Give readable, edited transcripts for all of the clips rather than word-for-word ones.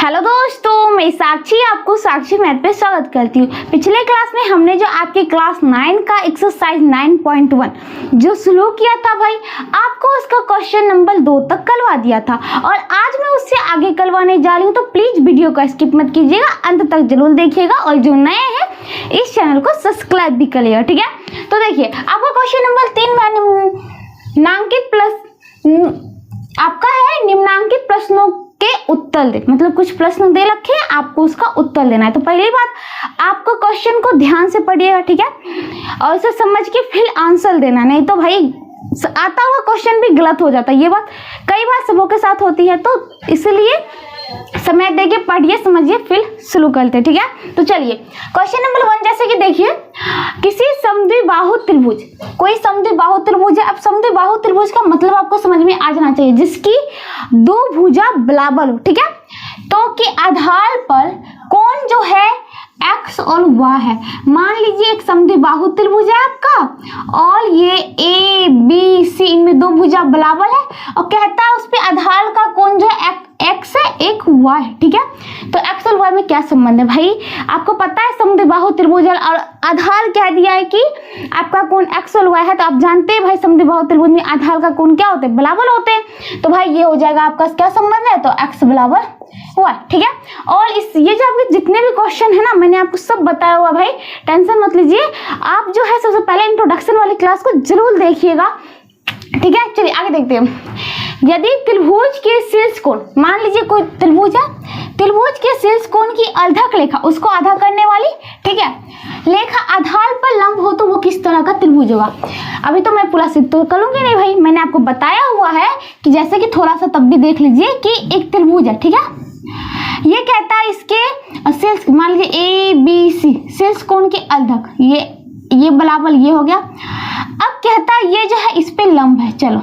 Hello दोस्तों, मैं साक्षी आपको साक्षी मैथ पे स्वागत करती हूँ। पिछले क्लास में हमने जो आपके क्लास 9 का एक्सरसाइज 9.1 जो शुरू किया था भाई, आपको उसका क्वेश्चन नंबर 2 तक करवा दिया था और आज मैं उससे आगे करवाने जा रही हूँ। तो प्लीज वीडियो को स्किप मत कीजिएगा, अंत तक जरूर देखिएगा और जो नए हैं इस चैनल को सब्सक्राइब भी करिएगा, ठीक है। तो देखिए आपका क्वेश्चन नंबर 3 निम्नांकित प्लस आपका है निम्नांकित प्रश्नों के उत्तर दे, मतलब कुछ प्रश्न दे रखे हैं, आपको उसका उत्तर देना है। तो पहली बात आपको क्वेश्चन को ध्यान से पढ़िएगा, ठीक है, और उसे समझ के फिर आंसर देना, नहीं तो भाई आता हुआ क्वेश्चन भी गलत हो जाता है। ये बात कई बार सबों के साथ होती है, तो इसलिए समय देके पढ़िए, समझिए, फिर शुरू करते, ठीक है। तो चलिए क्वेश्चन नंबर 1 जैसे कि देखिए, किसी समद्विबाहु त्रिभुज, कोई समद्विबाहु त्रिभुज है। अब समद्विबाहु त्रिभुज का मतलब आपको समझ में आ जाना चाहिए, जिसकी दो भुजा बराबर हो, ठीक है। तो के आधार पर कौन जो है x और y है। मान लीजिए एक समद्विबाहु त्रिभुज है आपका और ये a b c, इनमें दो भुजा बराबर है और कहता है उस पे आधार का कोण जो है x है, एक y है, ठीक है। तो x और y में क्या संबंध है भाई, आपको पता है समद्विबाहु त्रिभुज और आधार कह दिया है कि आपका कोण x और y है, तो आप जानते हैं भाई समद्विबाहु त्रिभुज में आधार का कोण क्या होते हैं, बराबर होते हैं। तो भाई ये हो जाएगा आपका क्या संबंध है, तो x बराबर y, ठीक है। और इस ये जो आपके जितने भी क्वेश्चन है ना, मैंने आपको सब बताया हुआ भाई, टेंशन मत लीजिए। आप जो है सबसे पहले इंट्रोडक्शन वाली क्लास को जरूर देखिएगा, ठीक है। चलिए आगे देखते हैं। यदि त्रिभुज के शीर्ष कोण, मान लीजिए कोई त्रिभुज है, त्रिभुज के शीर्ष कोण की अर्धक रेखा, उसको आधा करने वाली, ठीक है, रेखा आधार पर लंब हो तो वो किस तरह का त्रिभुज होगा। अभी तो मैं पूरा सिद्ध तो करूंगी नहीं भाई, मैंने आपको बताया हुआ है कि जैसे कि थोड़ा सा तब भी देख लीजिए कि एक त्रिभुज है, ठीक है। ये कहता है इसके शीर्ष, मान लीजिए ए बी सी, शीर्ष कोण के अर्धक, ये बराबर ये हो गया। अब कहता है ये जो है इस पे लंब है। चलो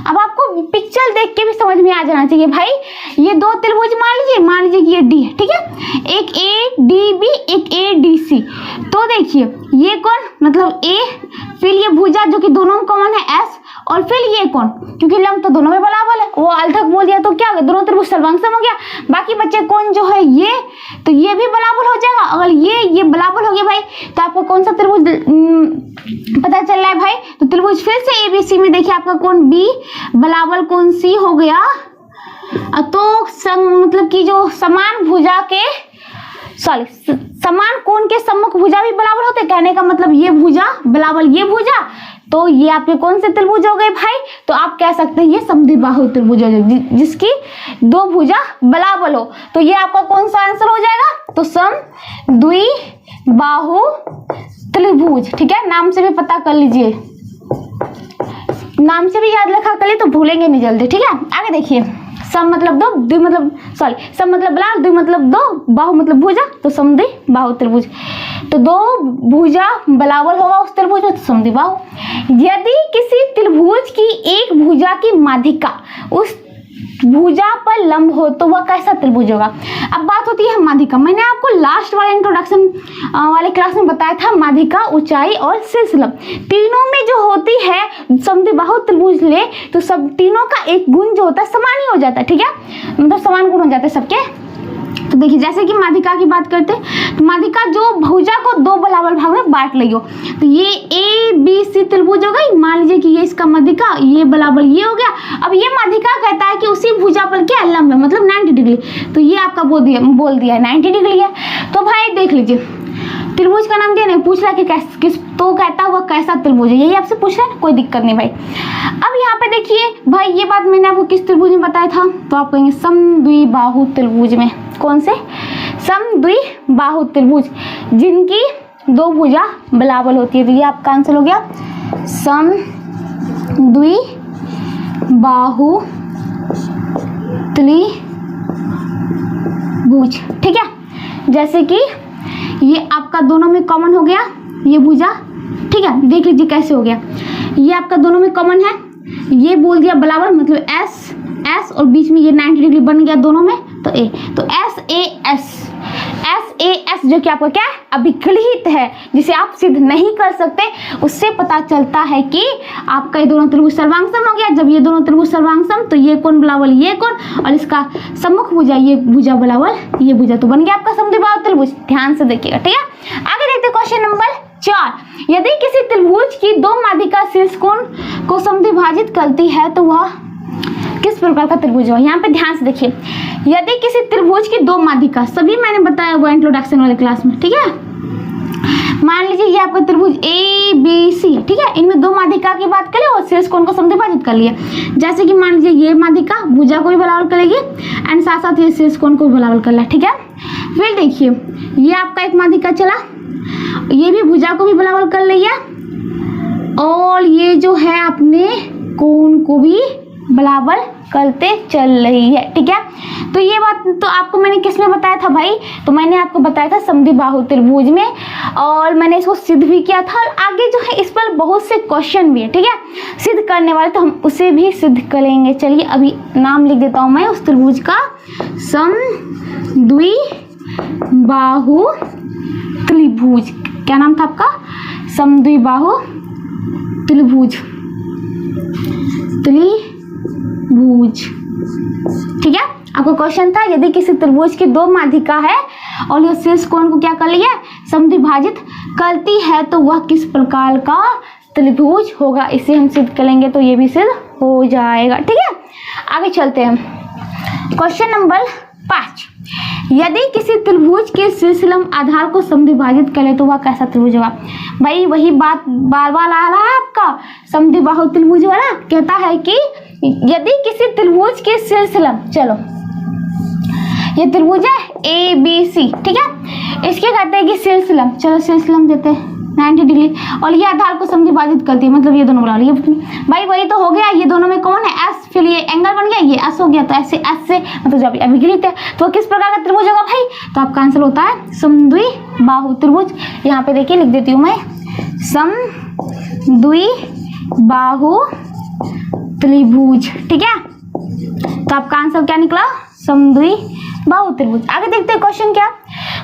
अब आपको पिक्चर देख के भी समझ में आ जाना चाहिए भाई, ये दो त्रिभुज मान लीजिए कि ये डी है, ठीक है, एक ए डी बी, एक ए डी सी। तो देखिए ये कौन, मतलब ए, फिर ये भुजा जो कि दोनों में कॉमन है एस, और फिर ये कौन, क्योंकि लंब तो दोनों में बराबर है, वो अर्धक बोल दिया तो क्या हो गया, दोनों त्रिभुज सर्वांग हो गया। बाकी बच्चे कौन जो है ये, तो ये भी बराबर हो जाएगा। अगर ये बराबर हो गया भाई, तो आपको कौन सा त्रिभुज पता चल रहा है भाई, तो त्रिभुज फिर से एबीसी में देखिए आपका कोण बी बराबर कोण सी हो गया। तो मतलब कि जो समान भुजा के समान कोण के सम्मुख भुजा भी बराबर होते, कहने का मतलब ये भुजा बराबर ये भुजा, तो ये आपके कौन से त्रिभुज हो गए भाई, तो आप कह सकते हैं ये समद्विबाहु त्रिभुज हो, जिसकी दो भुजा बराबर हो। तो ये आपका कौन सा आंसर हो जाएगा, तो समद्विबाहु त्रिभुज, ठीक है। नाम से भी पता कर लीजिए, नाम से भी याद रखा कर लिए तो भूलेंगे नहीं जल्दी, ठीक है। आगे देखिए, सम मतलब दो, द्वि मतलब सम मतलब बराबर, द्वि मतलब दो, बाहु मतलब भुजा, तो समद्विबाहु त्रिभुज। तो दो भुजा बराबर होगा उस त्रिभुज में, तो समद्विबाहु। यदि किसी त्रिभुज की एक भुजा की माध्यिका उस भुजा पर लंब हो तो वह कैसा त्रिभुज होगा। अब बात होती है माध्यिका, मैंने आपको लास्ट वाले इंट्रोडक्शन वाले क्लास में बताया था, माध्यिका, ऊंचाई और शीर्ष लंब तीनों में जो होती है समद्विबाहु त्रिभुज ले, तो सब तीनों का एक गुण जो होता है समान ही हो जाता है, ठीक है, मतलब समान गुण हो जाते हैं सबके। तो देखिए जैसे कि माध्यिका की बात करते हैं, तो माध्यिका जो भुजा को दो बराबर भाग में बांट लियो, तो ये ए बी सी त्रिभुज हो गई, मान लीजिए कि ये इसका माध्यिका, ये बराबर ये हो गया। अब ये माध्यिका कहता है कि उसी भुजा पर क्या लंब है, मतलब 90 डिग्री, तो ये आपका बोल दिया है 90 डिग्री है। तो भाई देख लीजिए त्रिभुज का नाम दिया नहीं, पूछ रहा है कि किस, तो कहता हुआ कैसा त्रिभुज है, यही आपसे पूछ रहा है, कोई दिक्कत नहीं भाई। अब यहाँ पे देखिए भाई, ये बात मैंने आपको किस त्रिभुज में बताया था, तो आप कहेंगे समद्विबाहु त्रिभुज में। कौन से, समद्विबाहु त्रिभुज, जिनकी दो भुजा बराबर होती है। तो ये आपका आंसर हो गया समद्विबाहु त्रिभुज, ठीक है। जैसे कि ये आपका दोनों में कॉमन हो गया ये भुजा, ठीक है, देख लीजिए कैसे हो गया, ये आपका दोनों में कॉमन है, ये बोल दिया बराबर, मतलब एस और बीच में ये 90 डिग्री बन गया दोनों में, तो ए, तो एस ए एस SAS जो कि आपका क्या है, अभिकलित है, जिसे आप सिद्ध नहीं कर सकते, उससे पता चलता है कि आपका ये दोनों त्रिभुज सर्वांगसम हो गया। जब ये दोनों त्रिभुज सर्वांगसम तो ये कोण बराबर ये कोण और इसका सम्मुख भुजा ये भुजा बराबर ये भुजा, तो बन गया आपका समद्विबाहु त्रिभुज। ध्यान से देखिएगा, ठीक है। आगे देखते क्वेश्चन नंबर 4। यदि किसी त्रिभुज की दो माध्यिका शीर्ष कोण को समद्विभाजित करती है तो वह किस प्रकार का त्रिभुज है। यहाँ पे ध्यान से देखिए, यदि किसी त्रिभुज की दो माध्यिका, सभी मैंने बताया हुआ इंट्रोडक्शन वाले क्लास में, ठीक है। मान लीजिए ये आपका त्रिभुज ABC, ठीक है, इनमें दो माध्यिका की बात करें और शीर्ष कोण को समद्विभाजित कर लिए। जैसे कि मान लीजिए ये माध्यिका भुजा को भी बराबर करेगी एंड साथ साथ ये शीर्ष कोण को भी बराबर कर लिया, ठीक है। फिर देखिए ये आपका एक माध्यिका चला, ये भी भुजा को भी बराबर कर लिया और ये जो है अपने कोण को भी बराबर करते चल रही है, ठीक है। तो ये बात तो आपको मैंने किस में बताया था भाई, तो मैंने आपको बताया था समद्विबाहु त्रिभुज में, और मैंने इसको सिद्ध भी किया था। और आगे जो है इस पर बहुत से क्वेश्चन भी है, ठीक है, सिद्ध करने वाले, तो हम उसे भी सिद्ध करेंगे। चलिए अभी नाम लिख देता हूं मैं उस त्रिभुज का, समद्विबाहु त्रिभुज। क्या नाम था आपका? समद्विबाहु त्रिभुज, त्रिभुज, ठीक है। आपको क्वेश्चन था यदि किसी त्रिभुज की दो माध्यिका है और ये शीर्ष कोण को क्या कर लिया, समद्विभाजित करती है, तो वह किस प्रकार का त्रिभुज होगा। इसे हम सिद्ध करेंगे तो ये भी सिद्ध हो जाएगा, ठीक है। आगे चलते हैं क्वेश्चन नंबर 5। यदि किसी त्रिभुज के शीर्षलंब आधार को समद्विभाजित करे तो वह कैसा त्रिभुज होगा। भाई वही बात बार बार आ रहा है आपका समद्विबाहु त्रिभुज वाला। कहता है कि यदि किसी त्रिभुज के शीर्षलंब, चलो ये त्रिभुज है ABC, ठीक है, इसके कहते हैं कि शीर्षलंब, चलो शीर्षलंब देते हैं 90 डिग्री और ये आधार को समद्विभाजित करती है, मतलब ये दोनों बराबर। ये भाई वही तो हो गया, ये दोनों में कौन है S, फिर ये एंगल बन गया, ये S हो गया, तो ऐसे S से मतलब जब अभिकलित है तो किस प्रकार का त्रिभुज होगा भाई, तो आपका आंसर होता है समद्विबाहु त्रिभुज। यहाँ पे देखिए लिख देती हूँ मैं, समद्विबाहु त्रिभुज, ठीक है। तो आपका आंसर क्या निकला, समद्विबाहु त्रिभुज। आगे देखते हैं क्वेश्चन क्या,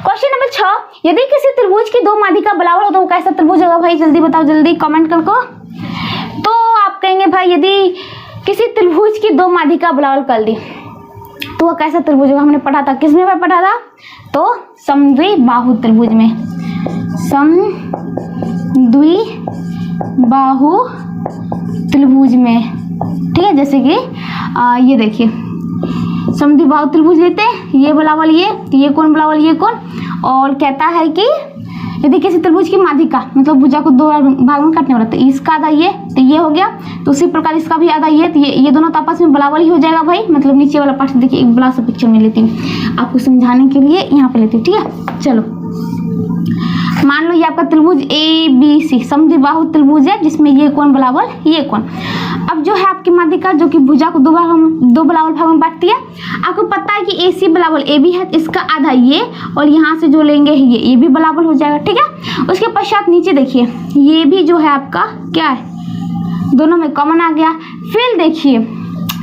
क्वेश्चन नंबर 6। यदि किसी त्रिभुज की दो माध्यिका बराबर हो तो वो कैसा त्रिभुज होगा। भाई जल्दी बताओ, जल्दी कमेंट कर को। तो आप कहेंगे भाई यदि किसी त्रिभुज की दो माध्यिका बराबर कर दी तो वो कैसा त्रिभुज होगा। हमने पढ़ा था, किस में पढ़ा था, तो समद्विबाहु त्रिभुज में, समद्विबाहु त्रिभुज में, ठीक है। जैसे कि ये देखिए समद्विबाहु त्रिभुज लेते हैं, ये बराबर ये कोण बराबर ये कोण, और कहता है कि यदि किसी त्रिभुज की माध्यिका मतलब भुजा को दो भाग में काटने वाला, तो इसका आधा ये, तो ये हो गया, तो उसी प्रकार इसका भी आधा ये, तो ये दोनों तो आपस में बराबर ही हो जाएगा भाई। मतलब नीचे वाला पार्ट देखिए, एक बड़ा सा पिक्चर में लेती हूँ आपको समझाने के लिए, यहाँ पे लेती हूँ, ठीक है। चलो मान लो ये आपका त्रिभुज ABC समद्विबाहु त्रिभुज है, जिसमें ये कोण बराबर ये कोण। अब जो है आपकी माध्यिका जो कि भुजा को दो बराबर भाग में बांटती है, आपको पता है कि AC बराबर AB है, इसका आधा ये और यहाँ से जो लेंगे ये भी बराबर हो जाएगा, ठीक है। उसके पश्चात नीचे देखिए ये भी जो है आपका क्या है, दोनों में कॉमन आ गया। फिर देखिए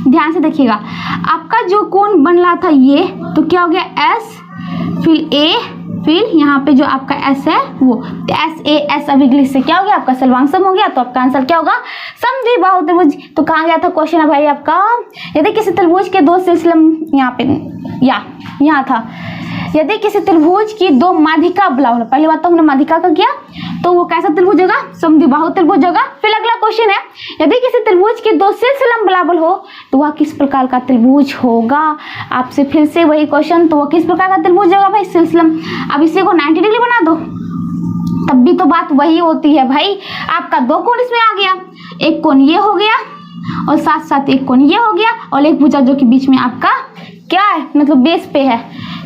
ध्यान से देखिएगा, आपका जो कोण बन रहा था ये, तो क्या हो गया S, फिर A, फिर यहाँ पे जो आपका S है वो, तो SAS अभिकलित से क्या हो गया, आपका सर्वांगसम हो गया। तो आपका आंसर क्या होगा, समद्विबाहु त्रिभुज। तो कहाँ गया था क्वेश्चन है भाई आपका, यदि किसी त्रिभुज के दो शीर्षलंब, यहाँ पे यहाँ था, यदि किसी त्रिभुज की दो माध्यिका बराबर, पहली बात तो हमने माध्यिका का किया, तो वो कैसा त्रिभुज होगा, समद्विबाहु त्रिभुज होगा। फिर अगला क्वेश्चन है, यदि किसी त्रिभुज के दो शीर्षलंब बराबर हो तो वह किस प्रकार का त्रिभुज होगा। आपसे फिर से वही क्वेश्चन, तो वह किस प्रकार का त्रिभुज होगा भाई, शीर्षलंब। अब इसी को 90 डिग्री बना दो, तब भी तो बात वही होती है भाई। आपका दो कोण इसमें आ गया, एक कोण ये हो गया और साथ साथ एक कोण ये हो गया, और एक भुजा जो कि बीच में आपका क्या है, मतलब बेस पे है।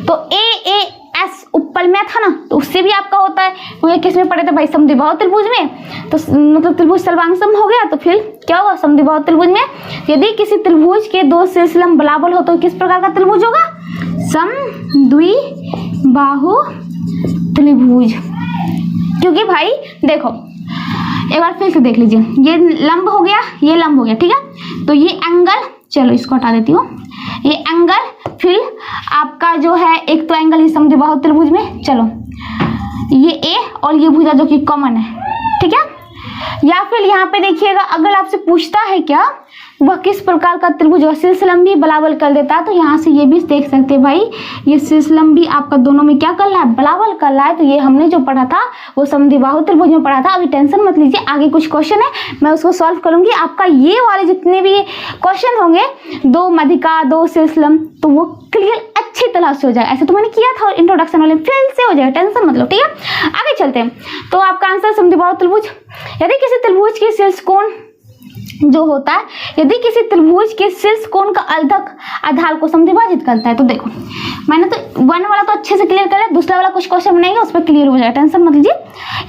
तो AAS ऊपर में था ना, तो उससे भी आपका होता है। तो ये किस में पढ़े थे भाई, समद्विबाहु त्रिभुज में। तो मतलब त्रिभुज सर्वांगसम हो गया, तो फिर क्या होगा, समद्विबाहु त्रिभुज में यदि किसी त्रिभुज के दो शीर्षलंब बराबर हो तो किस प्रकार का त्रिभुज होगा, समद्विबाहु त्रिभुज। क्योंकि भाई देखो एक बार फिर से देख लीजिए, ये लंब हो गया, ये लंब हो गया, ठीक है। तो ये एंगल, चलो इसको हटा देती हूँ, ये एंगल फिर आपका जो है एक तो एंगल इस समद्विबाहु त्रिभुज में, चलो ये ए और ये भुजा जो कि कॉमन है, ठीक है। या फिर यहाँ पे देखिएगा अगर आपसे पूछता है क्या वह किस प्रकार का त्रिभुज है, सिलसिलम्बी बलाबल कर देता है, तो यहाँ से ये भी देख सकते हैं भाई ये सिलसिलम्बी आपका दोनों में क्या कर रहा है, बलाबल कर रहा है। तो ये हमने जो पढ़ा था वो समद्विबाहु त्रिभुज में पढ़ा था। अभी टेंशन मत लीजिए, आगे कुछ क्वेश्चन है मैं उसको सॉल्व करूंगी। आपका ये वाले जितने भी क्वेश्चन होंगे, 2 मध्यिका 2 सिलसिलम, तो वो क्लियर अच्छी तरह से हो जाएगा। ऐसे तो मैंने किया था इंट्रोडक्शन वाले, फिर से हो जाएगा, टेंशन मत लो, ठीक है। आगे चलते हैं। तो आपका आंसर समद्विबाहु त्रिभुज। यदि किसी त्रिभुज की शीर्ष कोण जो होता है, यदि किसी त्रिभुज के शीर्ष कोण का अर्धक आधार को समद्विभाजित करता है, तो देखो मैंने तो 1 वाला तो अच्छे से क्लियर कर लिया, दूसरा वाला कुछ क्वेश्चन बनाएंगे उस पर क्लियर हो जाएगा, टेंशन मत लीजिए।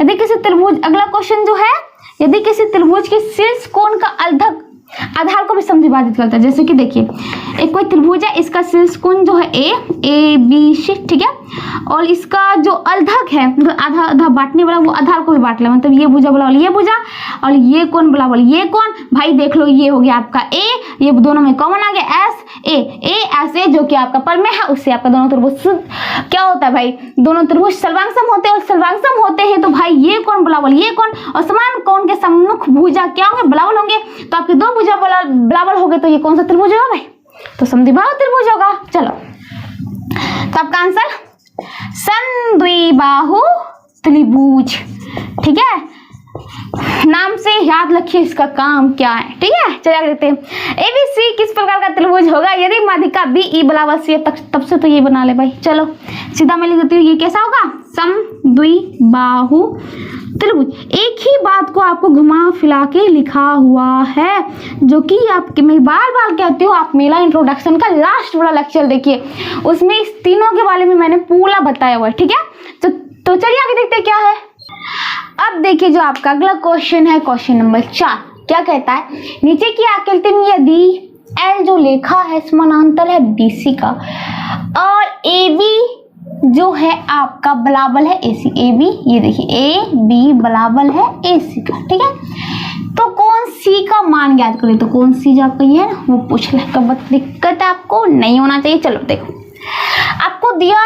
यदि किसी त्रिभुज, अगला क्वेश्चन जो है, यदि किसी त्रिभुज के शीर्ष कोण का अर्धक आधार को भी समद्विभाजित करता है। जैसे कि देखिए एक कोई त्रिभुज है, इसका शीर्ष कोण जो है ए बी सी, ठीक है, और इसका जो अर्धक है मतलब आधा आधा बांटने वाला, वो आधार को भी बांट ले, मतलब ये भुजा बराबर ये भुजा और ये कोण बराबर ये कोण। भाई देख लो ये हो गया आपका ए, ये दोनों में कॉमन आ गया एस ए जो कि आपका परमेय है, उससे आपका दोनों त्रिभुज क्या होता है भाई, दोनों त्रिभुज सर्वांगसम होते हैं, और सर्वांगसम होते हैं तो भाई ये कोण बराबर ये कोण, और समान कोण के सम्मुख भुजा क्या होंगे, बराबर होंगे। तो आपके दो भुजा बराबर हो गए, तो ये कौन सा त्रिभुज होगा भाई, तो समद्विबाहु त्रिभुज होगा। चलो तो आपका आंसर समद्विबाहु त्रिभुज, ठीक है। नाम से याद रखिए इसका काम क्या है, ठीक है। चलिए आगे देखते हैं। ABC किस प्रकार का त्रिभुज होगा, यदि माध्यिका BE बराबर C, तब से तो ये बना ले भाई। चलो सीधा मैं लिख देती हूँ, ये कैसा होगा, समद्विबाहु त्रिभुज। एक ही बात को आपको घुमा फिरा के लिखा हुआ है, जो कि आपके मैं बार बार कहती हूँ, आप मेरा इंट्रोडक्शन का लास्ट वाला लेक्चर देखिए, उसमें इस तीनों के बारे में मैंने पूरा बताया हुआ है, ठीक है। तो चलिए आगे देखते हैं क्या है। अब देखिए जो आपका अगला क्वेश्चन है, क्वेश्चन नंबर 4 क्या कहता है, नीचे की आकृति में यदि L जो लेखा है समानांतर है BC का और AB जो है आपका बराबर है AC, AB ये देखिए AB बराबर है AC का, ठीक है। तो कौन C का मान ज्ञात करें, तो कौन C जो आपका ये है ना वो पूछ ले, कब दिक्कत है आपको नहीं होना चाहिए। चलो देखो आपको दिया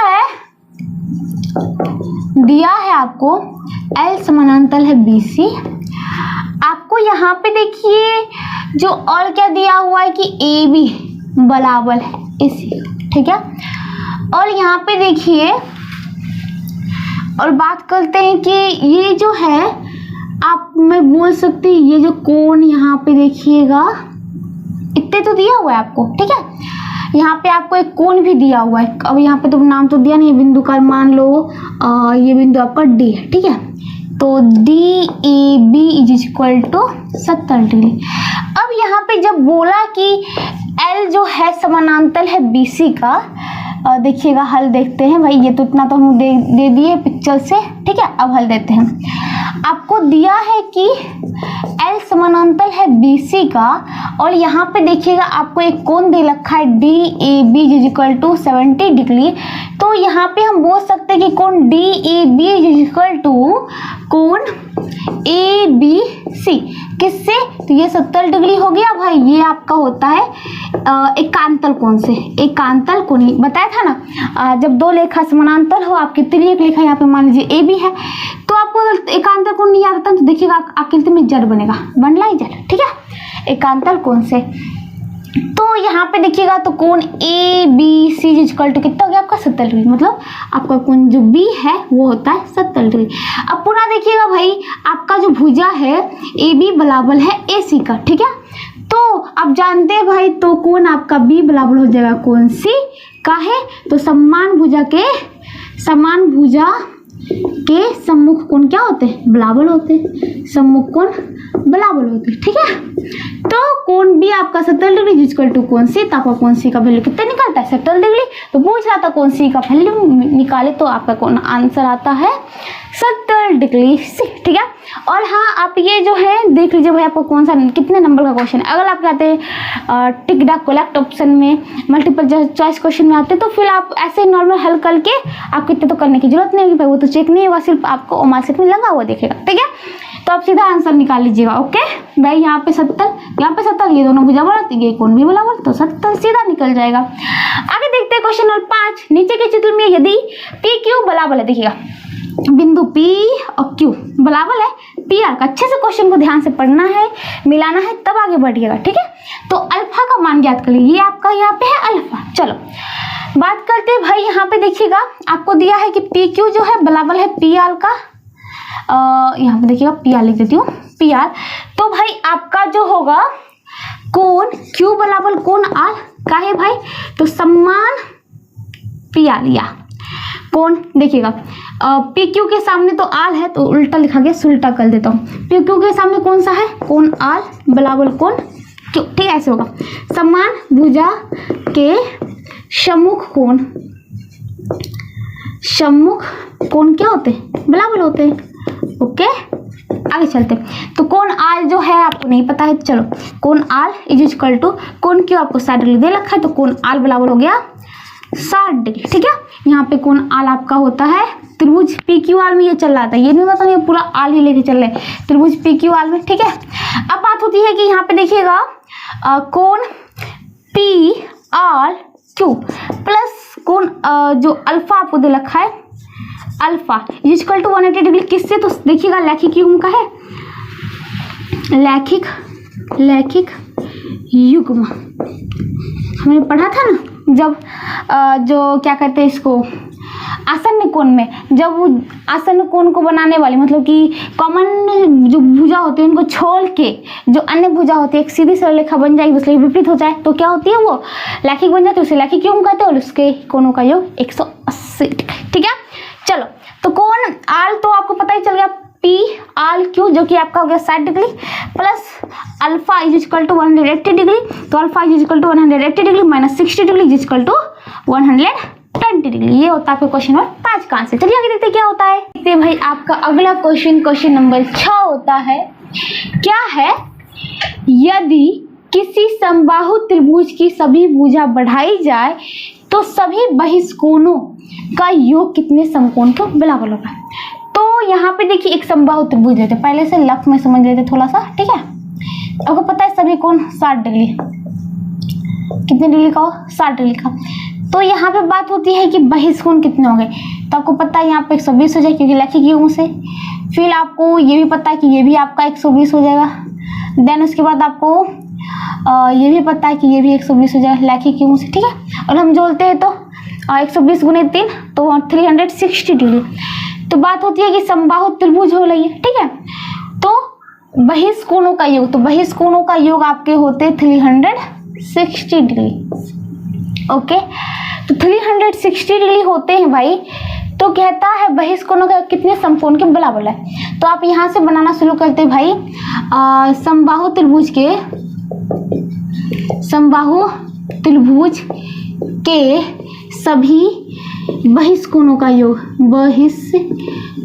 है आपको L समानांतर है BC, आपको यहाँ पे देखिए जो और क्या दिया हुआ है कि AB बराबर है AC, ठीक है। और यहाँ पे देखिए और बात करते हैं कि ये जो है आप मैं बोल सकती ये जो कोण यहाँ पे देखिएगा इतने तो दिया हुआ है आपको, ठीक है। यहाँ पे आपको एक कोण भी दिया हुआ है, अब यहाँ पे तो नाम तो दिया नहीं, बिंदु का मान लो ये बिंदु आपका D है, ठीक है। तो DAB is equal to 70 degree. अब यहाँ पे जब बोला कि L जो है समानांतर है BC का, देखिएगा हल देखते हैं भाई, ये तो इतना तो हम दे दिए पिक्चर से, ठीक है। अब हल देते हैं। आपको दिया है कि L समानांतर है BC का, और यहाँ पे देखिएगा आपको एक कोण दे रखा है DAB is equal to 70 degree. तो यहाँ पे हम बोल सकते हैं कि कोण DAB इज इक्वल टू कोण ABC किससे, तो ये 70 डिग्री हो गया भाई। ये आपका होता है एकांतर कोण से, एकांतर कोण ही बताया था ना, जब दो रेखा समानांतर हो, आपकी तिर्यक रेखा यहाँ पे मान लीजिए AB है, तो आपको अगर एकांतर कोण नहीं आता तो देखिएगा आकृति में जड़ बनेगा, बन रहा है जड़, ठीक है, एकांतर कोण से। तो यहाँ पे देखिएगा तो कोण ABC इक्वल टू कितना हो गया आपका 70 डिग्री, मतलब आपका कोण जो B है वो होता है 70 डिग्री। अब पूरा देखिएगा भाई आपका जो भुजा है AB बराबर है AC का, ठीक है। तो आप जानते हैं भाई, तो कोण आपका B बराबर हो जाएगा कोण C का है, तो समान भुजा के सम्मुख कोण क्या होते हैं, बराबर होते हैं, सम्मुख कोण बराबर होते हैं, ठीक है। तो कोण B आपका 70 डिग्री इक्वल टू कोण C, तो आपका कोण C का वैल्यू कितना निकलता है 70 डिग्री। तो पूछ रहा था कोण C का वैल्यू निकाले, तो आपका कोण आंसर आता है 70 डिग्री C, ठीक है। और हाँ आप ये जो है देख लीजिए भाई आपको कौन सा कितने नंबर का क्वेश्चन है। अगर आप कहते हैं टिक द करेक्ट ऑप्शन में मल्टीपल चॉइस क्वेश्चन में आते तो फिर आप ऐसे नॉर्मल हल करके आप कितने तो करने की जरूरत नहीं होगी भाई, वो तो चेक नहीं होगा, सिर्फ आपको मार्कशीट में लगा हुआ देखेगा, ठीक है। तो आप सीधा आंसर निकाल लीजिएगा। ओके भाई, यहाँ पे 70, यहाँ पे 70, ये दोनों भुजा बराबर, ये कोण भी बराबर, तो 70 सीधा निकल जाएगा। आगे देखते हैं क्वेश्चन नंबर 5। नीचे के चित्र में यदि पी क्यू बराबर है, देखिएगा बिंदु P और Q बराबर है PR का, अच्छे से क्वेश्चन को ध्यान से पढ़ना है, मिलाना है, तब आगे बढ़िएगा, ठीक है। तो अल्फा का मान ज्ञात कर लीजिए, ये आपका यहाँ पे है अल्फा। चलो बात करते हैं भाई, यहाँ पे देखिएगा आपको दिया है कि PQ जो है बराबर है PR का, यहाँ पे देखिएगा PR लिख देती हूँ, PR। तो भाई आपका जो होगा कोण Q बराबर कोण R का है भाई, तो सम्मान PR लिया कोण, देखिएगा PQ के सामने तो R है तो उल्टा लिखा गया, सुल्टा कर देता हूँ। PQ के सामने कौन सा है, कोण R बराबर कोण Q, ठीक है, ऐसे होगा। समान भुजा के सम्मुख कोण, सम्मुख कोण क्या होते हैं, बराबर होते हैं। ओके आगे चलते, तो कोण R जो है आपको नहीं पता है, चलो कोण R इज इक्वल टू कोण Q आपको 60 डिग्री दे रखा है, तो कोण R बराबर हो गया 60 डिग्री, ठीक है। यहाँ पे कोण R आपका होता है त्रिभुज PQR में, ये चल रहा था, ये नहीं पता, ये पूरा R ही लेके चल रहे त्रिभुज PQR में, ठीक है। अब बात होती है कि यहाँ पे देखिएगा कोण PRQ प्लस कोण जो अल्फा आपको दे रखा है, अल्फा इक्वल टू 180 डिग्री, किससे, तो देखिएगा लैखिक युग्म का है, लैखिक युग्म हमने पढ़ा था ना, जब जो क्या कहते हैं इसको, आसन्न कोण में, जब आसन्न कोण को बनाने वाली, मतलब कि कॉमन जो भुजा होती है उनको छोड़ के जो अन्य भुजा होती है एक सीधी सरल रेखा बन जाएगी, उसके विपरीत हो जाए तो क्या होती है, वो लैखिक बन जाती है, उसे लैखिक युग्म कहते हैं, और उसके कोणों का योग 180, ठीक है। चलो तो कोण R तो आपको पता ही चल गया, PRQ जो कि आपका हो गया 60 degree plus alpha is equal to 180 degree, तो alpha is equal to 180 degree minus 60 degree is equal to 120 degree. ये होता है आपका क्वेश्चन नंबर 5 का आंसर। चलिए आगे देखते हैं क्या होता है। देखते भाई आपका अगला क्वेश्चन नंबर 6 होता है, क्या है, यदि किसी समबाहु त्रिभुज की सभी भुजा बढ़ाई जाए तो सभी बहिष्कोणों का योग कितने समकोण के बराबर होगा। तो यहाँ पे देखिए एक समबाहु त्रिभुज लेते, पहले से लक्ष्य में समझ लेते थोड़ा सा, ठीक है। आपको पता है सभी कोण 60 डिग्री, कितने डिग्री का हो, 60 डिग्री का। तो यहाँ पे बात होती है कि बहिष्कोण कितने होंगे, तो आपको पता है यहाँ पे 120 हो जाए क्योंकि लैखिक युग्म से, फिर आपको ये भी पता है कि ये भी आपका 120 हो जाएगा, देन उसके बाद आपको ये भी पता है कि ये भी 120 हो जाएगा लैखिक युग्म से, ठीक है। और हम जोड़ते हैं तो 120 गुने 3 तो 360 डिग्री। तो बात होती है कि समबाहु त्रिभुज हो रही है, ठीक है। तो बहिष्कोणों का योग, तो बहिष्कोणों का योग आपके होते 360 डिग्री। ओके तो 360 डिग्री होते हैं भाई, तो कहता है बहिष्कोणों का कितने समकोण के बराबर है। तो आप यहाँ से बनाना शुरू करते हैं भाई, समबाहु त्रिभुज के सभी बहिष्कोणों का योग, बहिष्कोणों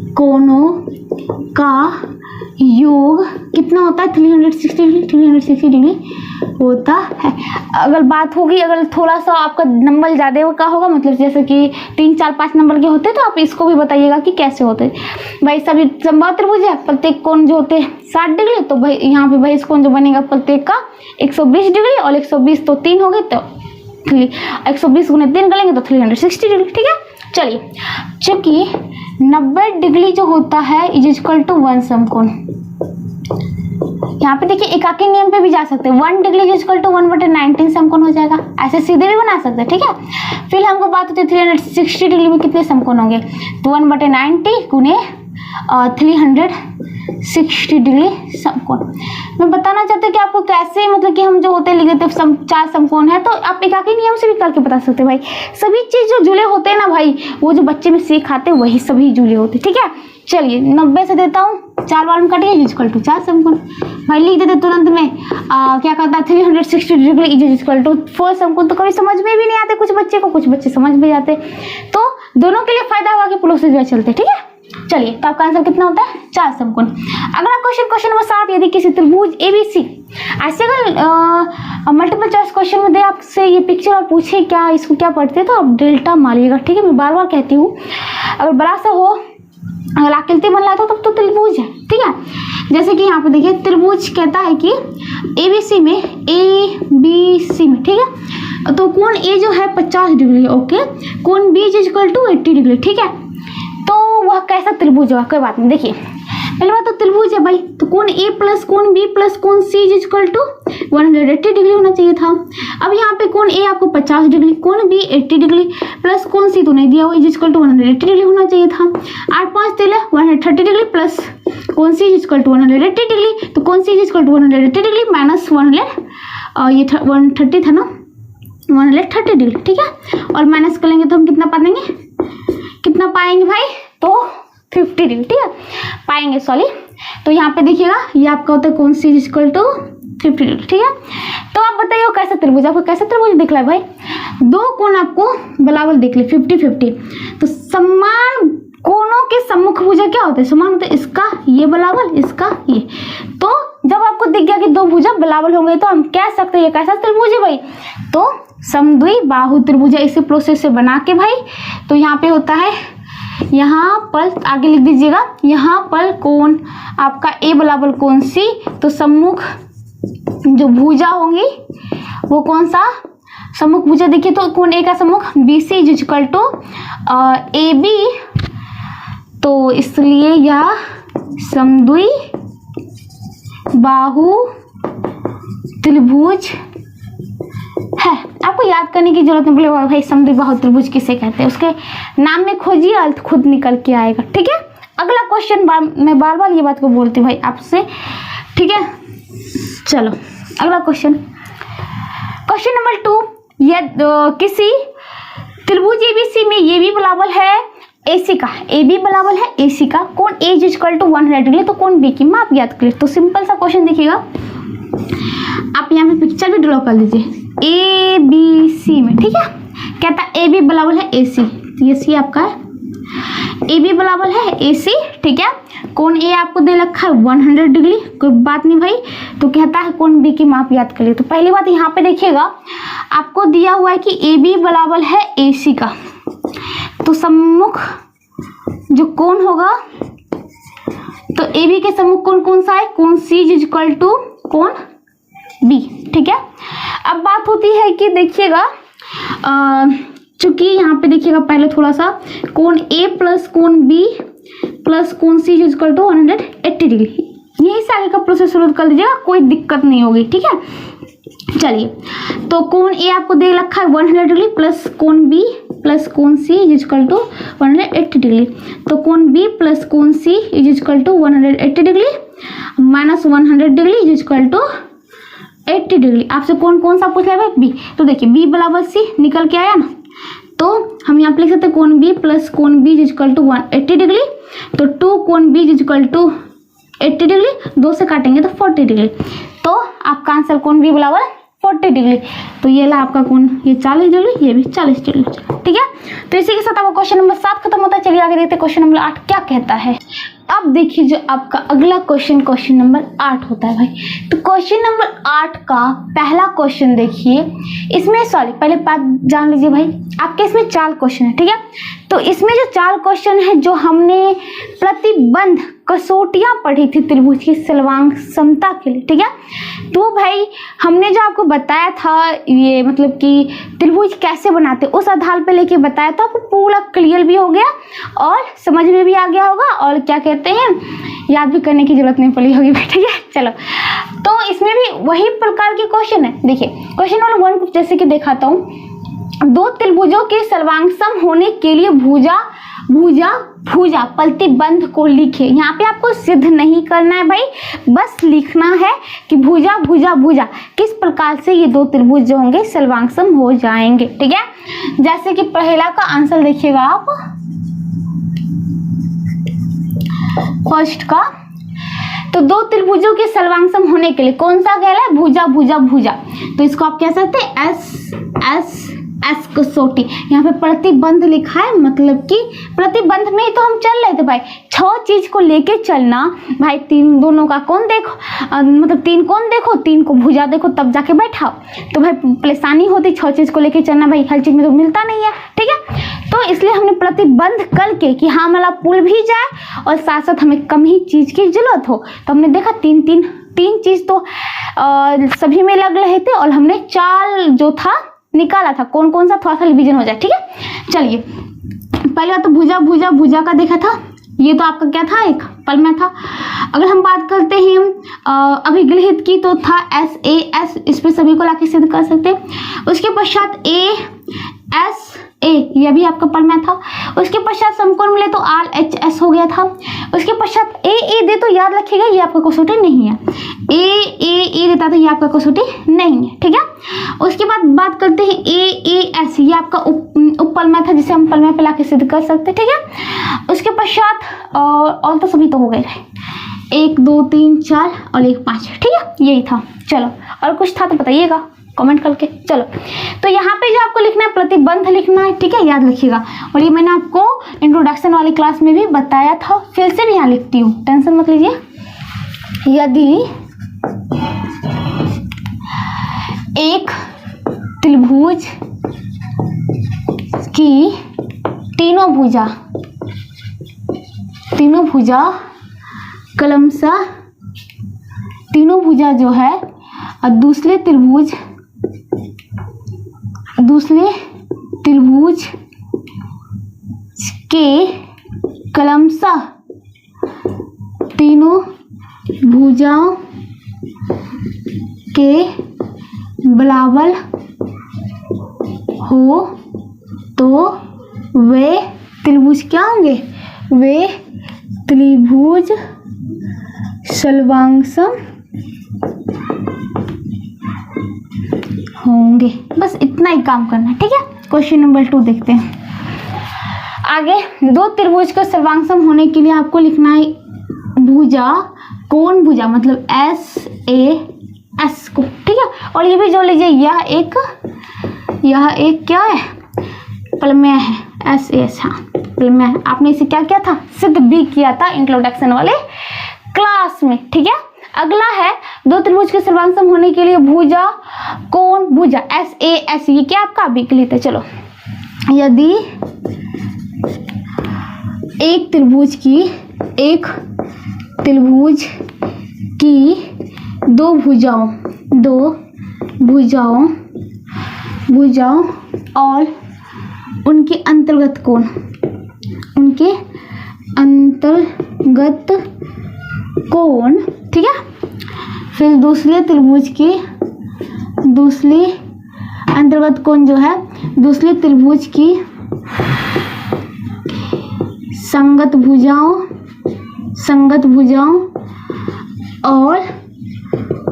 का योग कितना होता है, 360 डिग्री होता है। अगर बात होगी, अगर थोड़ा सा आपका नंबर ज़्यादा का होगा, मतलब जैसे कि 3, 4, 5 नंबर के होते तो आप इसको भी बताइएगा कि कैसे होते। भाई सभी समबाहु त्रिभुज है, प्रत्येक कोण जो होते हैं 60 डिग्री, तो भाई यहाँ पे बहिष्कोण जो बनेगा प्रत्येक का 120 डिग्री, और 120 तो 3 हो गए, तो 120 गुने 3 करेंगे तो 360 डिग्री, ठीक है। चलिए चूंकि 90 डिग्री जो होता है इज इक्वल टू 1 समकोण, यहाँ पे देखिए एकाकी नियम पे भी जा सकते हैं, 1 डिग्री इज इक्वल टू 1/19 समकोण हो जाएगा, ऐसे सीधे भी बना सकते हैं, ठीक है। फिर हमको बात होती है 360 डिग्री में कितने समकोण होंगे, तो 1/90 गुने 360 डिग्री समकोण। मैं बताना चाहती हूँ कि आपको कैसे, मतलब कि हम जो होते हैं लिख देते 4 समकोण है, तो आप एकाकी नियम से भी करके बता सकते हैं भाई। सभी चीज जो जुड़े होते हैं ना भाई, वो जो बच्चे में सीख आते हैं वही सभी जुड़े होते हैं, ठीक है। चलिए 90 से देता हूँ, 4 बार में कटिए इक्वल टू 4 समकोण, भाई लिख देते तुरंत में। क्या कहता है 360 डिग्री इज इक्वल टू 4 समकोण। तो कभी समझ में भी नहीं आते कुछ बच्चे को, कुछ बच्चे समझ भी जाते, तो दोनों के लिए फायदा होगा कि प्रोसेस जो चलते, ठीक है। चलिए तो आपका आंसर कितना होता है, 4 समकोण। अगला क्वेश्चन नंबर 7, यदि किसी त्रिभुज ABC, ऐसे अगर मल्टीपल चॉइस क्वेश्चन में दे आपसे ये पिक्चर और पूछे क्या इसको क्या पढ़ते हैं, तो आप डेल्टा मारिएगा, ठीक है। मैं बार बार कहती हूँ, अगर बड़ा सा हो अगर आकृति बन रहा था तब तो त्रिभुज है, ठीक है। जैसे कि यहाँ पे देखिए त्रिभुज कहता है कि ABC में ABC में, ठीक है, तो कोण A जो है 50 डिग्री, ओके, कोण B is equal to 80 degree, ठीक है। तो वह कैसा त्रिभुज होगा, कोई बात नहीं। देखिए पहले बात तो त्रिभुज है भाई, तो कोण A प्लस कोण B प्लस कोण C is equal to 180 degree होना चाहिए था। अब यहाँ पे कोण A आपको 50 डिग्री, कोण B 80 डिग्री प्लस कोण C तो नहीं दिया हुआ, इज इक्वल टू 180 डिग्री होना चाहिए था। 8 5 13 130 डिग्री प्लस कोण C is equal to 180 degree, तो कोण C is equal to 180 degree minus 130 था ना, 130 डिग्री, ठीक है। और माइनस करेंगे तो हम कितना पाएंगे भाई, तो 50 डिग्री, ठीक है, पाएंगे, सॉरी। तो यहाँ पे देखिएगा ये आपका होता है कोण C is equal to 50 degree, ठीक है। तो आप बताइए वो कैसा त्रिभुज, आपको कैसा त्रिभुज दिख रहा है भाई, दो कोण आपको बराबर दिख ले 50-50, तो समान कोणों के सम्मुख भुजा क्या होता है, समान होता है, इसका ये बराबर, इसका ये। तो जब आपको दिख गया कि दो भुजा बराबर होंगे तो हम कह सकते हैं ये कैसा त्रिभुज है भाई, तो समद्वि बाहु त्रिभुज है। इसी प्रोसेस से बना के भाई, तो यहाँ पे होता है, यहाँ पर आगे लिख दीजिएगा, यहाँ पर कोण आपका A बराबर कोण C, तो सम्मुख जो भुजा होंगी वो कौन सा सम्मुख भुजा, देखिए तो कोण A का सम्मुख BC is equal to AB, तो इसलिए यह समद्वि बाहु त्रिभुज है। आपको याद करने की जरूरत नहीं बोले भाई समद्वि बाहु त्रिभुज किसे कहते हैं, उसके नाम में खोजिए अर्थ खुद निकल के आएगा, ठीक है। अगला क्वेश्चन, मैं बार बार ये बात को बोलती हूँ भाई आपसे, ठीक है। चलो अगला क्वेश्चन, क्वेश्चन नंबर 2, किसी त्रिभुज ABC में ये भी बराबर है AC का, AB बराबर है AC का, कोण A is equal to 100 degree, तो कोण B की माप याद करिए। तो सिंपल सा क्वेश्चन देखिएगा, आप यहाँ पे पिक्चर भी ड्रॉ कर लीजिए ABC में, ठीक है। कहता है AB बराबर है AC, ये C आपका है, AB बराबर है AC, ठीक है। कोण A आपको दे रखा है 100 डिग्री, कोई बात नहीं भाई, तो कहता है कोण B की माप याद करिए। तो पहली बात यहाँ पे देखिएगा आपको दिया हुआ है कि AB बराबर है AC का, तो सम्मुख जो कोण होगा, तो AB के सम्मुख कोण कौन सा है, कोण C इज इक्वल टू कोण B, ठीक है। अब बात होती है कि देखिएगा चूंकि यहाँ पे देखिएगा पहले थोड़ा सा कोण A प्लस कोण B प्लस कोण C is equal to 180 degree, यही से आगे का प्रोसेस शुरू कर दीजिएगा, कोई दिक्कत नहीं होगी, ठीक है। चलिए, तो कोण A आपको दे रखा है 100 डिग्री प्लस कोण B प्लस कोण C is equal to 180 degree, तो कोण B प्लस कोण C is equal to 180 degree minus 100 degree is equal to 80 degree. आपसे कौन सा पूछ रहा है भाई, B, तो देखिए B बराबर C निकल के आया ना, तो हम यहाँ पे लिख सकते हैं कोण B प्लस कोण B is equal to 180 degree, तो 2 कोण B is equal to 80 degree, 2 से काटेंगे तो 40 डिग्री, तो आपका आंसर कोण B बराबर 40 डिग्री। तो ये ला आपका कोण, ये 40 डिग्री, ये भी 40 डिग्री, ठीक है। तो इसी के साथ आपका क्वेश्चन नंबर 7 खत्म होता है। चलिए आगे देखते हैं क्वेश्चन नंबर 8 क्या कहता है। अब देखिए जो आपका अगला क्वेश्चन नंबर 8 होता है भाई, तो क्वेश्चन नंबर 8 का पहला क्वेश्चन देखिए, इसमें सॉरी पहले बात जान लीजिए भाई, आपके इसमें 4 क्वेश्चन है, ठीक है। तो इसमें जो 4 क्वेश्चन है जो हमने प्रतिबंध कसौटियां पढ़ी थी त्रिभुज की सर्वांग समता के लिए, ठीक है। तो भाई हमने जो आपको बताया था ये मतलब कि त्रिभुज कैसे बनाते उस आधार पे लेके बताया था, आपको पूरा क्लियर भी हो गया और समझ में भी आ गया होगा, और क्या कहते हैं याद भी करने की जरूरत नहीं पड़ी होगी, ठीक है। चलो, तो इसमें भी वही प्रकार के क्वेश्चन है। देखिए क्वेश्चन नंबर 1 जैसे कि दिखाता हूँ, दो त्रिभुजों के सर्वांगसम होने के लिए भुजा प्रतिबंध को लिखे। यहाँ पे आपको सिद्ध नहीं करना है भाई, बस लिखना है कि भुजा किस प्रकार से ये दो त्रिभुज जो होंगे सर्वांगसम हो जाएंगे, ठीक है। जैसे कि पहला का आंसर देखिएगा आप, फर्स्ट का, तो दो त्रिभुजों के सर्वांगसम होने के लिए कौन सा कहला है, भुजा। तो इसको आप कह सकते हैं S एस कसौटी। यहाँ पे प्रतिबंध लिखा है, मतलब कि प्रतिबंध में ही तो हम चल रहे थे भाई। 6 चीज को लेके चलना भाई, 3 दोनों का कोण देखो, मतलब 3 कोण देखो, 3 को भुजा देखो, तब जाके बैठाओ। तो भाई परेशानी होती 6 चीज को लेके चलना, भाई हर चीज में तो मिलता नहीं है, ठीक है। तो इसलिए हमने प्रतिबंध करके कि हाँ हमारा पुल भी जाए और साथ साथ हमें कम ही चीज की जरूरत हो, तो हमने देखा 3 चीज तो सभी में लग रहे थे और हमने चाल जो था निकाला था, कौन कौन सा थोड़ा सा रिवीजन हो जाए, ठीक है। चलिए पहले बात तो भुजा का देखा था, ये तो आपका क्या था, एक पल में था। अगर हम बात करते हैं अभिगृहित की, तो था SAS, इस पे सभी को लाके सिद्ध कर सकते। उसके पश्चात ASA, यह भी आपका पल में था। उसके पश्चात समकोण मिले तो RHS हो गया था। उसके पश्चात AAD, तो याद रखिएगा ये आपका कसौटी नहीं है, AAE देता तो ये आपका कसौटी नहीं है, ठीक है। उसके बाद बात करते हैं AAS, ये आपका उपपल में था, जिसे हम पल में पे लाके सिद्ध कर सकते, ठीक है। उसके पश्चात और तो सभी तो हो गए, 1 2 3 4 और 1 5, ठीक है, यही था। चलो और कुछ था तो बताइएगा कमेंट करके। चलो तो यहाँ पे जो आपको लिखना है प्रतिबंध लिखना है, ठीक है, याद रखिएगा। और ये मैंने आपको इंट्रोडक्शन वाली क्लास में भी बताया था, फिर से भी यहाँ लिखती हूँ, टेंशन मत लीजिए। यदि एक त्रिभुज की तीनों भुजा क्रमशः, तीनों भुजा जो है और दूसरे त्रिभुज के क्रमशः तीनों भुजाओं के बराबर हो तो वे त्रिभुज क्या होंगे, वे त्रिभुज सर्वांगसम होंगे। बस इतना ही काम करना है, ठीक है। क्वेश्चन नंबर 2 देखते हैं आगे। 2 त्रिभुज का सर्वांगसम होने के लिए आपको लिखना है भुजा, कोण भुजा, मतलब SAS को, ठीक है। और ये भी जोड़ लीजिए, यह एक क्या है, प्रमेय है, SAS, हाँ प्रमेय है। आपने इसे क्या किया था, सिद्ध भी किया था इंट्रोडक्शन वाले क्लास में, ठीक है। अगला है 2 त्रिभुज के सर्वांगसम होने के लिए भुजा, कोण भुजा, SAS, ये क्या आपका विकलित है। चलो यदि एक त्रिभुज की 2 भुजाओं और उनके अंतर्गत कोण, ठीक है। फिर दूसरे त्रिभुज की अंतर्गत कोण जो है दूसरे त्रिभुज की संगत भुजाओं और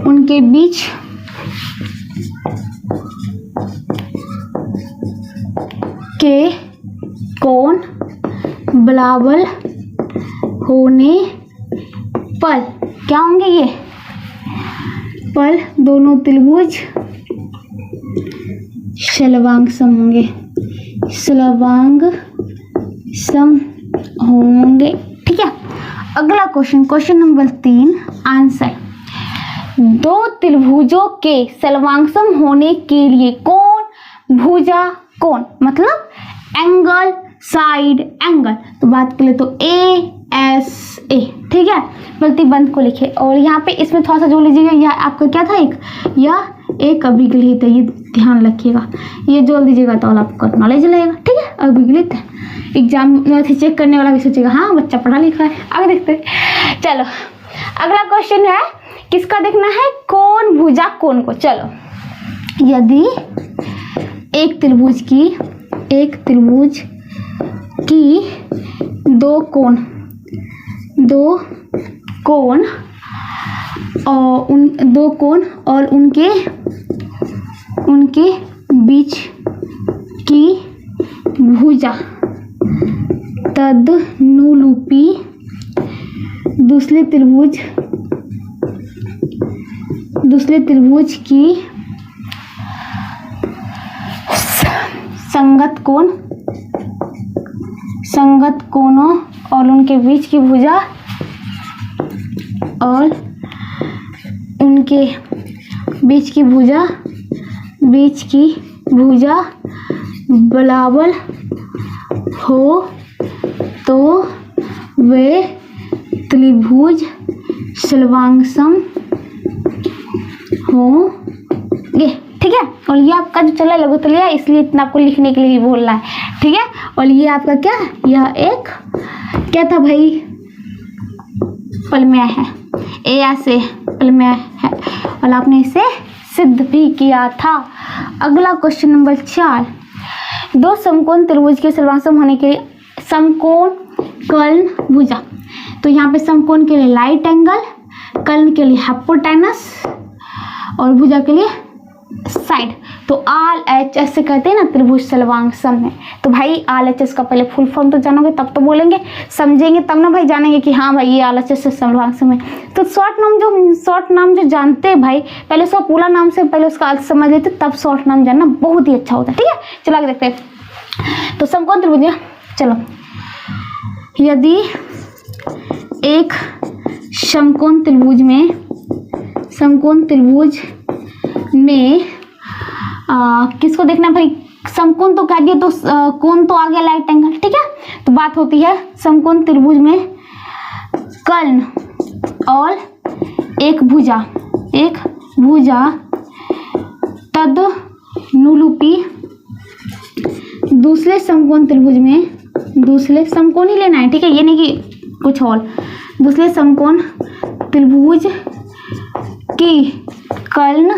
उनके बीच के कोण बराबर होने पर क्या होंगे, ये पर दोनों त्रिभुज सर्वांगसम होंगे, ठीक है। अगला क्वेश्चन नंबर 3 आंसर। 2 त्रिभुजों के सर्वांगसम होने के लिए कोण भुजा कोण मतलब एंगल, साइड एंगल, तो बात करें तो ASA, ठीक है। प्रतिबंध को लिखे और यहाँ पे इसमें थोड़ा सा जोड़ लीजिएगा, यह आपका क्या था, एक अभिगलित है, ये ध्यान रखिएगा, ये जोड़ दीजिएगा तो आपको नॉलेज लगेगा, ठीक है। अभिगलित है, एग्जाम में चेक करने वाला भी सोचेगा हाँ बच्चा पढ़ा लिखा है। आगे देखते हैं। चलो अगला क्वेश्चन है, किसका देखना है, कोण भुजा कोण को। चलो यदि एक त्रिभुज की 2 कोण और उनके बीच की भुजा तदनुरूपी दूसरे त्रिभुज की संगत कोणों और उनके बीच की भुजा बराबर हो तो वे त्रिभुज सर्वांगसम होंगे। ठीक है, और ये आपका जो चला लघु तुल्य, इसलिए इतना आपको लिखने के लिए ही बोलना है। ठीक है, और ये आपका क्या, यह एक क्या था भाई, प्रमेय है, ए ऐसे प्रमेय है, और आपने इसे सिद्ध भी किया था। अगला क्वेश्चन नंबर 4, दो समकोण त्रिभुज के सर्वांगसम होने के लिए समकोण कर्ण भुजा। तो यहाँ पे समकोण के लिए राइट एंगल, कर्ण के लिए हाइपोटेनस और भुजा के लिए साइड। तो आल एच एस से कहते हैं ना त्रिभुज सर्वांगसम है। तो भाई आल एच एस का पहले फुल फॉर्म तो जानोगे तब तो बोलेंगे, समझेंगे तब ना भाई जानेंगे कि हाँ भाई ये आल एच एस सर्वांगसम है। तो शॉर्ट नाम जो जानते हैं भाई, पहले उसका पूरा नाम से पहले उसका अर्थ समझ लेते, तब शॉर्ट नाम जानना बहुत ही अच्छा होता है। ठीक है, चलो आगे देखते हैं। तो समकोण त्रिभुज, चलो, यदि एक समकोण त्रिभुज में किसको देखना भाई, समकोण तो कह दिया, तो कोण तो आ गया राइट एंगल। ठीक है, तो बात होती है समकोण त्रिभुज में कर्ण और एक भुजा तदनुरूपी दूसरे समकोण त्रिभुज में, दूसरे समकोण ही लेना है। ठीक है, ये नहीं कि कुछ और, दूसरे समकोण त्रिभुज की कर्ण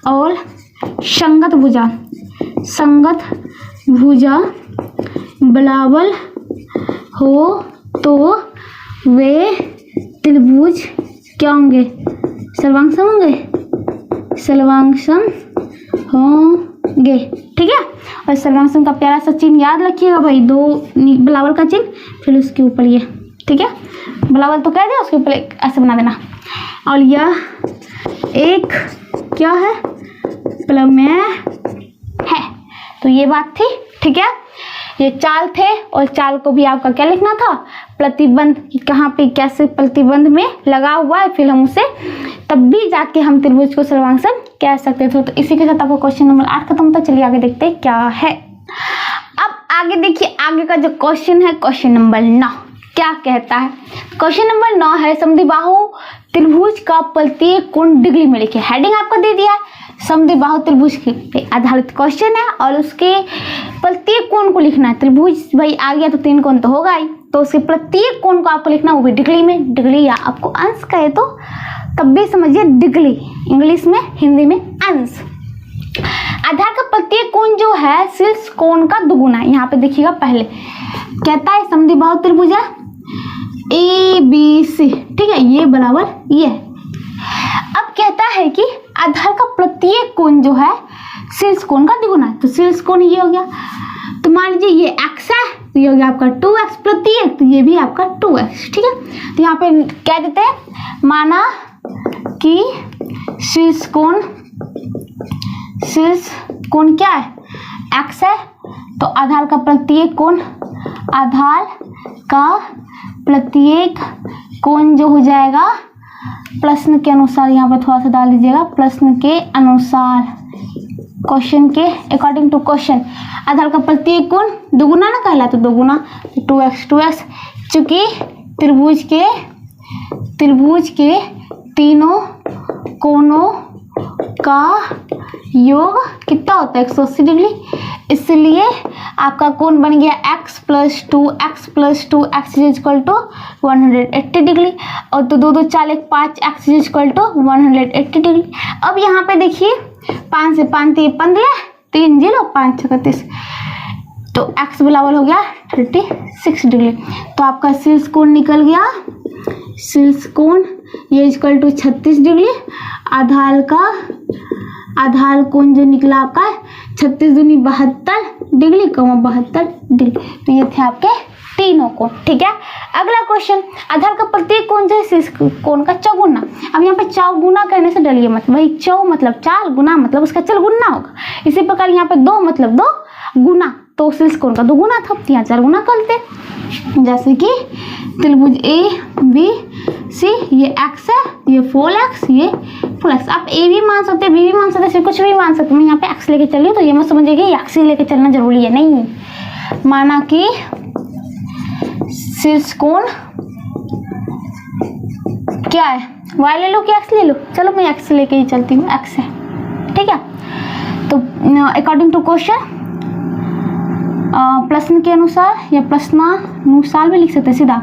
और संगत भुजा बराबर हो तो वे त्रिभुज क्या होंगे, सर्वांगसम होंगे। ठीक है, और सर्वांगसम का प्यारा सा चिन्ह याद रखिएगा भाई, दो बराबर का चिन्ह, फिर उसके ऊपर ये। ठीक है, बराबर तो कह दिया, उसके ऊपर ऐसे बना देना। और यह एक क्या है, प्रमेय है। तो ये बात थी। ठीक है, ये चाल थे, और चाल को भी आपका क्या लिखना था, प्रतिबंध, कहाँ पे कैसे प्रतिबंध में लगा हुआ है, फिर हम उसे तब भी जाके हम त्रिभुज को सर्वांगसम कह सकते थे। तो इसी के साथ आपको क्वेश्चन नंबर 8 खत्म होता है। चलिए आगे देखते हैं क्या है। अब आगे देखिए, आगे का जो क्वेश्चन है, क्वेश्चन नंबर 9 क्या कहता है। क्वेश्चन नंबर 9 है, समद्विबाहु त्रिभुज का प्रत्येक कोण डिग्री में लिखे। हेडिंग आपको दे दिया है, समद्विबाहु त्रिभुज पे आधारित क्वेश्चन है, और उसके प्रत्येक कोण को लिखना है। त्रिभुज भाई आ गया तो 3 कोण तो होगा ही, तो उसके प्रत्येक कोण को आपको लिखना, वो भी डिग्री में। डिग्री या आपको अंश कहे तो तब भी समझिए डिग्री, इंग्लिश में, हिंदी में अंश। आधार का प्रत्येक कोण जो है शीर्ष कोण का दुगुना है। यहाँ पे देखिएगा, पहले कहता है समद्विबाहु त्रिभुज है ABC। ठीक है, ये बराबर ये। अब कहता है कि आधार का प्रत्येक कोण जो है शीर्ष कोण का द्विगुना है। तो शीर्ष कोण ये हो गया, तो मान लीजिए ये x है, तो ये हो गया आपका 2x प्रत्येक, तो ये भी आपका 2x। ठीक है, तो यहाँ पे क्या देते हैं, माना कि शीर्ष कोण क्या है, x है, तो आधार का प्रत्येक कोण जो हो जाएगा प्रश्न के अनुसार, यहाँ पे थोड़ा सा डाल दीजिएगा, प्रश्न के अनुसार, क्वेश्चन के अकॉर्डिंग टू क्वेश्चन, आधार का प्रत्येक कोण दुगुना ना कहला, तो दुगुना 2x। चूंकि त्रिभुज के तीनों कोणों का योग कितना होता है, 180 डिग्री, इसलिए आपका कोण बन गया x + 2 x = 180 डिग्री, और तो 2 2 4 1 5 x = 180 डिग्री। अब यहाँ पे देखिए, 5 से 5 3 15, 3 0 5 6 31, तो x बराबर हो गया 36 डिग्री। तो आपका शीर्ष कोण निकल गया, शीर्ष कोण ये = 36 डिग्री। आधार कोण जो निकला आपका 36 दूनी 72 डिग्री, 72 डिग्री। तो ये थे आपके तीनों कोण, ठीक है। अगला क्वेश्चन, आधार का प्रत्येक कोण जो है शीर्ष कोण का चौगुना। अब यहाँ पे चौगुना कहने से डरिए मत भाई, चौ मतलब चार, गुना मतलब उसका चौगुना होगा। इसी प्रकार यहाँ पे दो मतलब दो गुना, तो शीर्ष कोण का 2 गुना था, यहाँ 4 गुना करते। जैसे कि त्रिभुज ए बी सी, ये एक्स है, ये 4x, ये 4x। आप ए भी मान सकते हैं, बी भी मान सकते हैं, कुछ भी मान सकते हैं। मैं यहाँ पे एक्स लेके चल रही हूँ, तो ये मत समझिए कि एक्स ही लेके चलना जरूरी है, नहीं। माना कि शीर्ष कोण क्या है, y ले लो कि x ले लो, चलो मैं x लेके ही चलती हूँ, x है, ठीक है। तो अकॉर्डिंग टू क्वेश्चन, प्रश्न के अनुसार या प्रश्नानुसार भी लिख सकते हैं सीधा,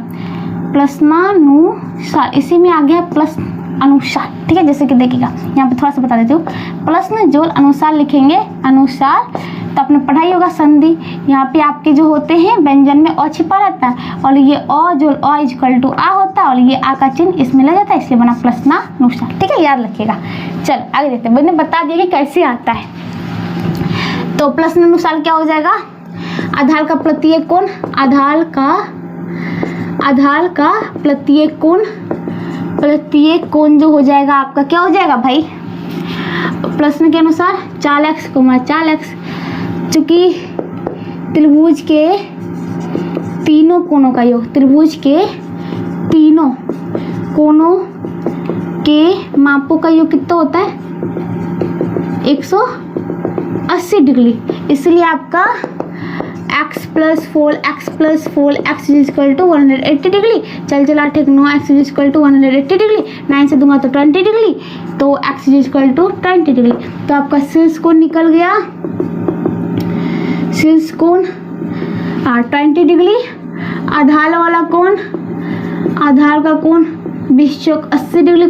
प्रश्नानुसार, इसी में आ गया प्रश्न अनुसार, ठीक है। जैसे कि देखिएगा यहाँ पे थोड़ा सा बता देती हूँ, प्रश्न जो अनुसार लिखेंगे, अनुसार तो आपने पढ़ाई होगा संधि, यहाँ पे आपके जो होते हैं व्यंजन में अ छिपा रहता है, और ये अ जो अ इक्वल टू आ होता है, और ये आ का चिन्ह इसमें लग जाता है, इसलिए बना प्रश्नानुसार, ठीक है, याद रखिएगा। चल आगे देखते हैं, मैंने बता दिया कि कैसे आता है। तो प्रश्नानुसार क्या हो जाएगा, आधार का प्रत्येक कोण, आधार का प्रत्येक कोण जो हो जाएगा आपका क्या हो जाएगा भाई, प्रश्न के अनुसार 4x, 4x। चूंकि त्रिभुज के तीनों कोणों का योग, त्रिभुज के तीनों कोणों के मापों का योग कितना होता है, 180 डिग्री, इसलिए आपका x + 4 x equal to 180 degree. चल 8 9 x इक्वल टू 180 डिग्री, 9 से दूंगा तो 20 डिग्री, तो x इक्वल टू 20 डिग्री। तो आपका शीर्ष कोण निकल गया, शीर्ष कोण 20 डिग्री, आधार वाला कोण, आधार का कोण 20 चौक 80 डिग्री,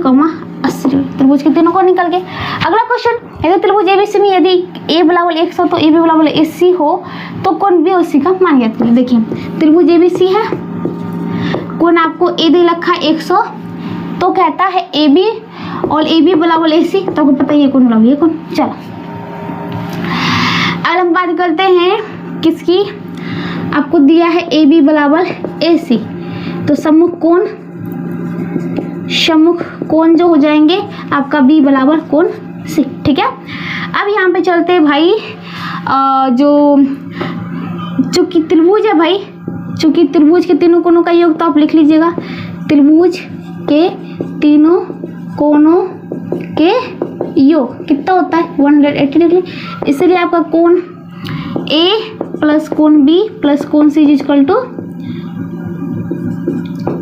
80 डिग्री। त्रिभुज के तीनों कोण निकल गए। अगला क्वेश्चन, यदि त्रिभुज एबीसी में यदि a बराबर 100 तो ab बराबर AC हो तो कोण बी उसी का मान ज्ञात करिए। देखिए त्रिभुज एबीसी है, कोण आपको a दे रखा है 100, तो कहता है AB और AB बराबर AC, तो आपको पता है ये कोण बराबर ये कोण। चलो अब हम बात करते हैं किसकी, आपको दिया है AB बराबर AC, तो सम्मुख कोण जो हो जाएंगे आपका B बराबर कोण C, ठीक है। अब यहाँ पे चलते हैं भाई, चूंकि त्रिभुज है भाई, चूंकि त्रिभुज के तीनों कोणों का योग, तो आप लिख लीजिएगा त्रिभुज के तीनों कोणों के योग कितना होता है 180 डिग्री, इसलिए आपका कोण A प्लस कोण B प्लस कोण C इक्वल टू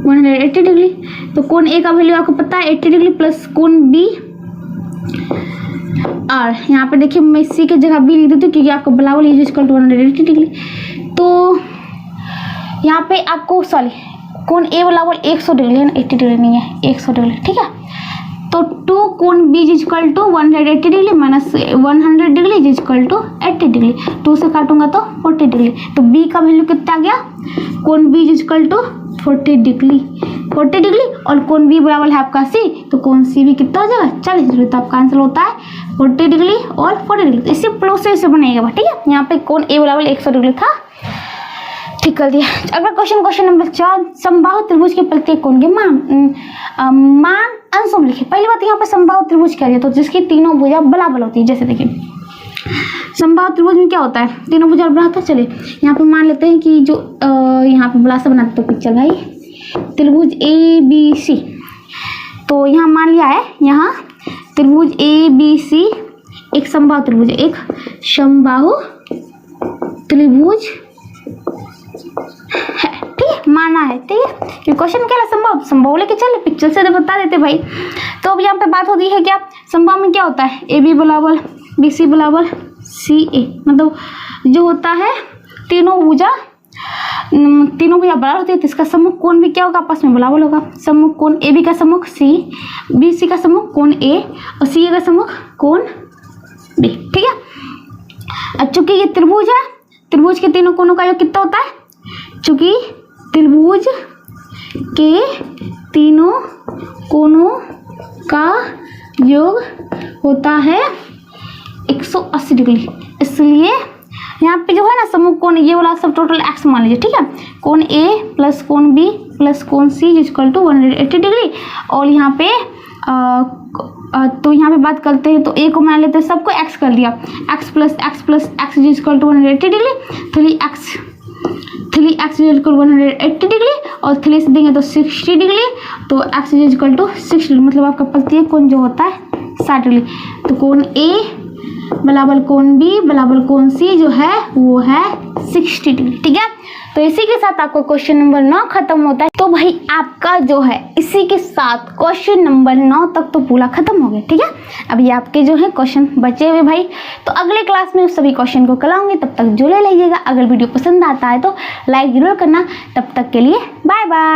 180 डिग्री। तो कोण A का वैल्यू आपको पता है 80 डिग्री प्लस कोण B, और यहाँ पे देखिए मैं C की जगह B लिख देती हूँ क्योंकि आपको बराबर इक्वल टू 180 डिग्री। तो यहाँ पे आपको सॉरी कोण A बराबर 100 डिग्री है ना, 80 डिग्री नहीं है, 100 डिग्री, ठीक है। तो 2 कोण B equal to 180 degree minus 100 degree equal to 80 degree, 2 से काटूंगा तो 40 डिग्री। तो B का वैल्यू कितना आ गया, कोण B इक्वल टू 40 डिग्री, और कोण B बराबर है आपका C, तो कोण C भी कितना हो जाएगा 40 डिग्री। तो आपका आंसर होता है 40 डिग्री और 40 डिग्री। इसी प्रोसेस से बनेगा, ठीक है। यहाँ पे कोण A बराबर 100 डिग्री था, ठीक कर दिया। अगला क्वेश्चन नंबर 4, समबाहु त्रिभुज के प्रत्येक कोण के मान अंशों में लिखे। पहली बात यहाँ पे समबाहु त्रिभुज क्या है, तो जिसकी तीनों भुजा बराबर होती है। जैसे देखिए समबाहु त्रिभुज में क्या होता है, तीनों भुजा बराबर होता है। चलिए यहाँ पे मान लेते हैं कि जो यहाँ पे बड़ा सा बनाते तो पिक्चर भाई, त्रिभुज ABC, तो यहाँ मान लिया है, यहाँ त्रिभुज ABC एक समबाहु त्रिभुज है, एक समबाहु त्रिभुज है, ठीक है, माना है, ठीक है। ये क्वेश्चन क्या है, संभव लेके चले, पिक्चर से बता देते भाई। तो अब यहाँ पे बात होती है क्या, संभव में क्या होता है, AB बराबर BC बराबर CA, मतलब जो होता है तीनों भुजा बराबर होती है, तो इसका सम्मुख कोण भी क्या होगा, आपस में बराबर होगा। सम्मुख कोण AB का सम्मुख C, BC का सम्मुख कोण A और CA का सम्मुख कोण B, ठीक है। अब चूंकि ये त्रिभुज है, त्रिभुज के तीनों कोणों का योग कितना होता है, चूंकि त्रिभुज के तीनों कोणों का योग होता है 180 डिग्री, इसलिए यहाँ पे जो है ना समूह कोण, ये वाला सब टोटल एक्स मान लीजिए, ठीक है। कोण ए प्लस कोण बी प्लस कोण सी इक्वल टू 180 डिग्री। और यहाँ पे तो यहाँ पे बात करते हैं तो ए को मान लेते हैं, सबको एक्स कर दिया, x plus x equal to 180 degree, 3x equal 180 degree और 3 से देंगे तो 60 डिग्री, तो x इक्वल टू 60 डिग्री, मतलब आपका प्रत्येक कोण जो होता है 60 डिग्री। तो कोण ए बराबर कोण बी बराबर कोण सी जो है वो है 60 डिग्री, ठीक है। तो इसी के साथ आपका क्वेश्चन नंबर 9 खत्म होता है। तो भाई आपका जो है इसी के साथ क्वेश्चन नंबर 9 तक तो पूरा खत्म हो गया, ठीक है। अभी आपके जो है क्वेश्चन बचे हुए भाई, तो अगले क्लास में उस सभी क्वेश्चन को कराऊंगी, तब तक जुड़े रहिएगा। अगर वीडियो पसंद आता है तो लाइक जरूर करना। तब तक के लिए बाय बाय।